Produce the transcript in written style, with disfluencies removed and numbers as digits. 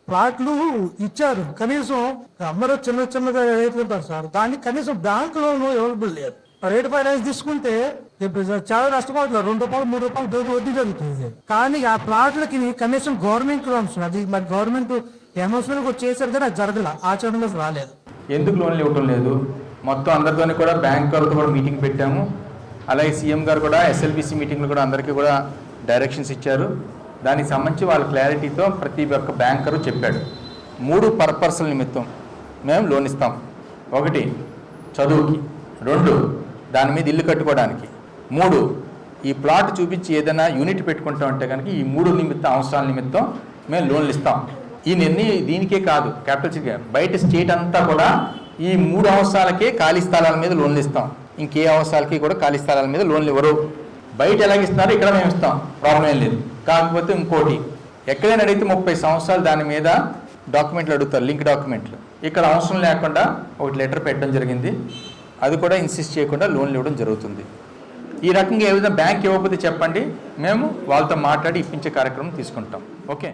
ప్లాట్లు ఇచ్చారు, కనీసం అందరూ చిన్నగా రేట్లుంటారు సార్, దానికి కనీసం బ్యాంక్ లోన్ అవైలబుల్ లేదు. రేట్ ఫైనాన్స్ తీసుకుంటే చాలా నష్టపోతున్నారు, ₹2 ₹3 వడ్డీ జరుగుతుంది. కానీ ఆ ప్లాట్లకి కనీసం గవర్నమెంట్ లోన్స్, అది మరి గవర్నమెంట్ ఎమోషనల్గా చేశారు కానీ అది జరగల, ఆచరణలో రాలేదు. ఎందుకు లోన్లు ఇవ్వటం లేదు? మొత్తం అందరితోని కూడా బ్యాంక్ వాళ్ళతో కూడా మీటింగ్ పెట్టాము. అలాగే సీఎం గారు కూడా ఎస్ఎల్బిసి మీటింగ్లు కూడా అందరికీ కూడా డైరెక్షన్స్ ఇచ్చారు. దానికి సంబంధించి వాళ్ళ క్లారిటీతో ప్రతి ఒక్క బ్యాంకరు చెప్పాడు. 3 పర్పస్ల నిమిత్తం మేము లోన్ ఇస్తాం. 1 చదువుకి, 2 దాని మీద ఇల్లు కట్టుకోవడానికి, 3 ఈ ప్లాట్ చూపించి ఏదైనా యూనిట్ పెట్టుకుంటాం అంటే కనుక ఈ 3 అవసరాల నిమిత్తం మేము లోన్లు ఇస్తాం. ఈ నిర్ణయం దీనికే కాదు, క్యాపిటల్ సిటీ బయట స్టేట్ అంతా కూడా ఈ 3 అవసరాలకే ఖాళీ స్థలాల మీద లోన్లు ఇస్తాం. ఇంకే అవసరాలకి కూడా ఖాళీ స్థలాల మీద లోన్లు ఇవ్వరు. బయట ఎలాగిస్తున్నారో ఇక్కడ మేము ఇస్తాం, ప్రాబ్లం ఏం లేదు. కాకపోతే ఇంకోటి, ఎక్కడైనా అడిగితే 30 సంవత్సరాలు దాని మీద డాక్యుమెంట్లు అడుగుతారు, లింక్ డాక్యుమెంట్లు. ఇక్కడ అవసరం లేకుండా ఒక లెటర్ పెట్టడం జరిగింది. అది కూడా ఇన్సిస్ట్ చేయకుండా లోన్లు ఇవ్వడం జరుగుతుంది. ఈ రకంగా ఏ విధంగా బ్యాంక్ ఇవ్వకపోతే చెప్పండి, మేము వాళ్ళతో మాట్లాడి ఇప్పించే కార్యక్రమం తీసుకుంటాం. ఓకే.